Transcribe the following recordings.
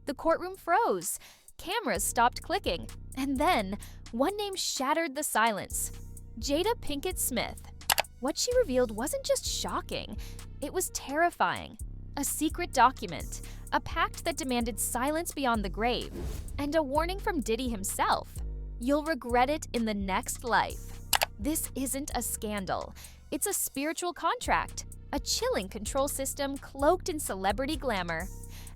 The courtroom froze. Cameras stopped clicking. And then, one name shattered the silence. Jada Pinkett Smith. What she revealed wasn't just shocking, it was terrifying. A secret document, a pact that demanded silence beyond the grave, and a warning from Diddy himself. You'll regret it in the next life. This isn't a scandal. It's a spiritual contract, a chilling control system cloaked in celebrity glamour.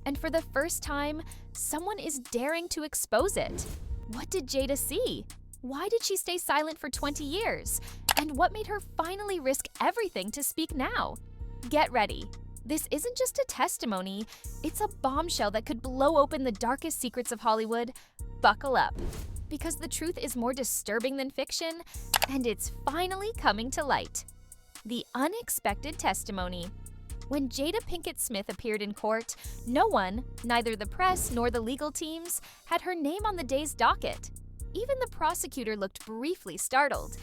And for the first time, someone is daring to expose it. What did Jada see? Why did she stay silent for 20 years? And what made her finally risk everything to speak now? Get ready. This isn't just a testimony, it's a bombshell that could blow open the darkest secrets of Hollywood. Buckle up, because the truth is more disturbing than fiction, and it's finally coming to light. The unexpected testimony. When Jada Pinkett Smith appeared in court, no one, neither the press nor the legal teams, had her name on the day's docket. Even the prosecutor looked briefly startled.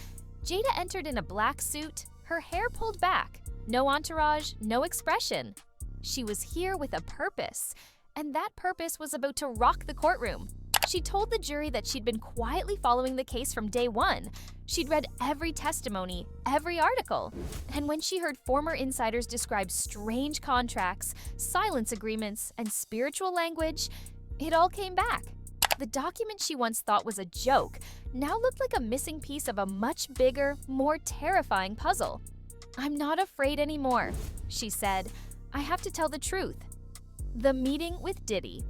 Jada entered in a black suit, her hair pulled back. No entourage, no expression. She was here with a purpose, and that purpose was about to rock the courtroom. She told the jury that she'd been quietly following the case from day one. She'd read every testimony, every article. And when she heard former insiders describe strange contracts, silence agreements, and spiritual language, it all came back. The document she once thought was a joke now looked like a missing piece of a much bigger, more terrifying puzzle. "I'm not afraid anymore," she said. "I have to tell the truth." The meeting with Diddy.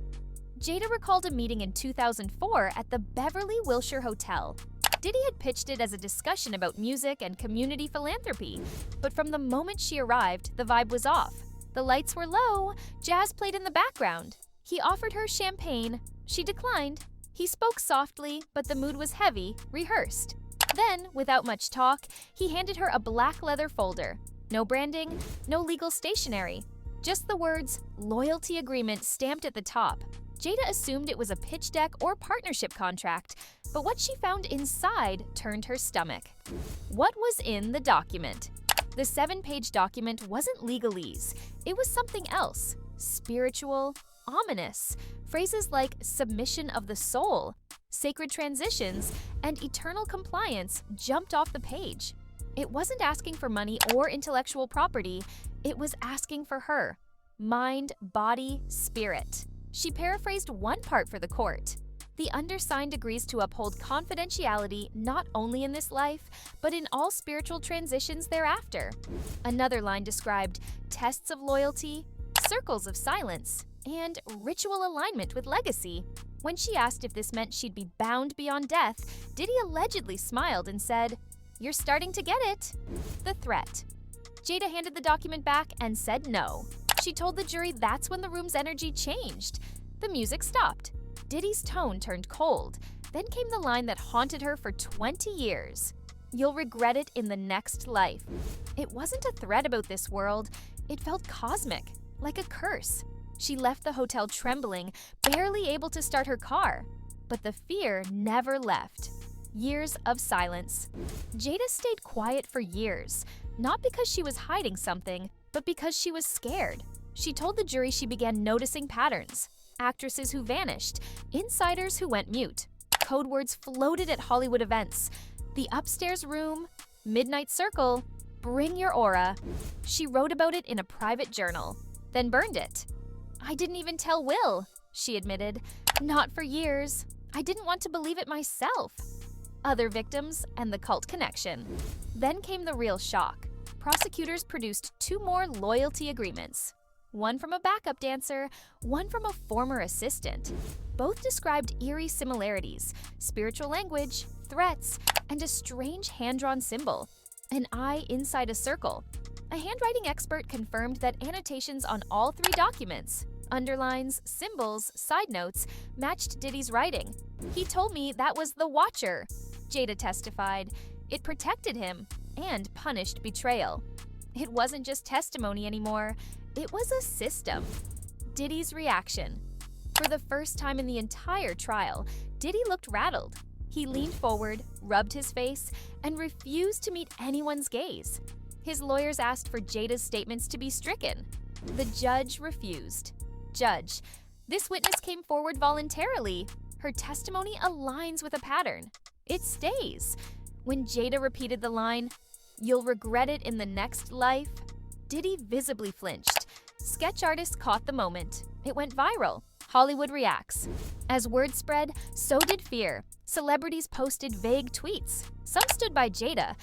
Jada recalled a meeting in 2004 at the Beverly Wilshire Hotel. Diddy had pitched it as a discussion about music and community philanthropy, but from the moment she arrived, the vibe was off. The lights were low, jazz played in the background. He offered her champagne. She declined. He spoke softly, but the mood was heavy, rehearsed. Then, without much talk, he handed her a black leather folder. No branding, no legal stationery. Just the words, "Loyalty Agreement," stamped at the top. Jada assumed it was a pitch deck or partnership contract, but what she found inside turned her stomach. What was in the document? The 7-page document wasn't legalese. It was something else. Spiritual, ominous. Phrases like submission of the soul, sacred transitions, and eternal compliance jumped off the page. It wasn't asking for money or intellectual property. It was asking for her. Mind, body, spirit. She paraphrased one part for the court. The undersigned agrees to uphold confidentiality not only in this life, but in all spiritual transitions thereafter. Another line described tests of loyalty, circles of silence, and ritual alignment with legacy. When she asked if this meant she'd be bound beyond death, Diddy allegedly smiled and said, "You're starting to get it." The threat. Jada handed the document back and said no. She told the jury that's when the room's energy changed. The music stopped. Diddy's tone turned cold. Then came the line that haunted her for 20 years. "You'll regret it in the next life." It wasn't a threat about this world. It felt cosmic, like a curse. She left the hotel trembling, barely able to start her car. But the fear never left. Years of silence. Jada stayed quiet for years, not because she was hiding something, but because she was scared. She told the jury she began noticing patterns. Actresses who vanished, insiders who went mute. Code words floated at Hollywood events. The upstairs room, midnight circle, bring your aura. She wrote about it in a private journal, then burned it. "I didn't even tell Will," she admitted. "Not for years. I didn't want to believe it myself." Other victims and the cult connection. Then came the real shock. Prosecutors produced 2 more loyalty agreements. One from a backup dancer, one from a former assistant. Both described eerie similarities, spiritual language, threats, and a strange hand-drawn symbol, an eye inside a circle. A handwriting expert confirmed that annotations on all 3 documents, underlines, symbols, side notes, matched Diddy's writing. "He told me that was the Watcher," Jada testified. "It protected him and punished betrayal." It wasn't just testimony anymore. It was a system. Diddy's reaction. For the first time in the entire trial, Diddy looked rattled. He leaned forward, rubbed his face, and refused to meet anyone's gaze. His lawyers asked for Jada's statements to be stricken. The judge refused. "Judge, This witness came forward voluntarily. Her testimony aligns with a pattern. It stays. When Jada repeated the line, "You'll regret it in the next life," Diddy visibly flinched. Sketch artists caught the moment. It went viral. Hollywood reacts. As word spread, so did fear. Celebrities posted vague tweets. Some stood by Jada.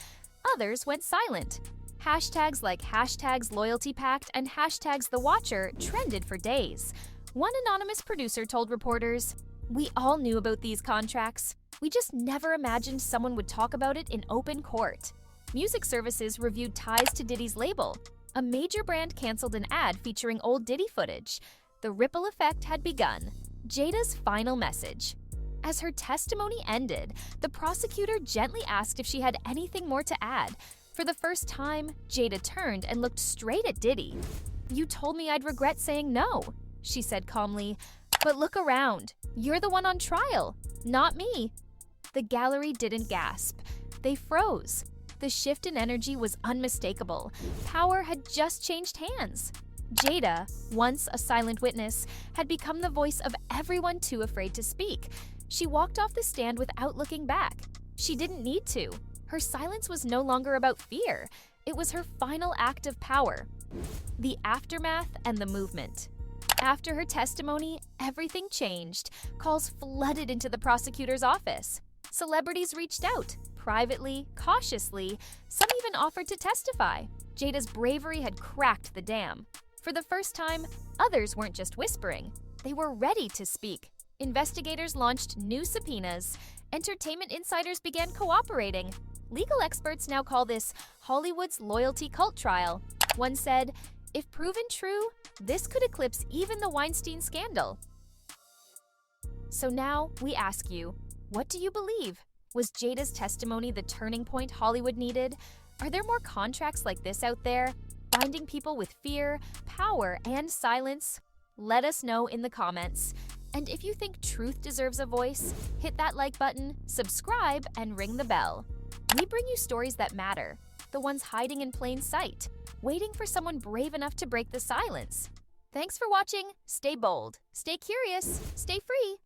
Others went silent. Hashtags like #LoyaltyPact and #TheWatcher trended for days. One anonymous producer told reporters, "We all knew about these contracts. We just never imagined someone would talk about it in open court." Music services reviewed ties to Diddy's label. A major brand canceled an ad featuring old Diddy footage. The ripple effect had begun. Jada's final message. As her testimony ended, the prosecutor gently asked if she had anything more to add. For the first time, Jada turned and looked straight at Diddy. "You told me I'd regret saying no," she said calmly. "But look around. You're the one on trial, not me." The gallery didn't gasp. They froze. The shift in energy was unmistakable. Power had just changed hands. Jada, once a silent witness, had become the voice of everyone too afraid to speak. She walked off the stand without looking back. She didn't need to. Her silence was no longer about fear. It was her final act of power. The aftermath and the movement. After her testimony, everything changed. Calls flooded into the prosecutor's office. Celebrities reached out, privately, cautiously. Some even offered to testify. Jada's bravery had cracked the dam. For the first time, others weren't just whispering. They were ready to speak. Investigators launched new subpoenas. Entertainment insiders began cooperating. Legal experts now call this Hollywood's loyalty cult trial. One said, "If proven true, this could eclipse even the Weinstein scandal." So now we ask you, what do you believe? Was Jada's testimony the turning point Hollywood needed? Are there more contracts like this out there, binding people with fear, power, and silence? Let us know in the comments. And if you think truth deserves a voice, hit that like button, subscribe, and ring the bell. We bring you stories that matter, the ones hiding in plain sight, waiting for someone brave enough to break the silence. Thanks for watching. Stay bold, stay curious, stay free.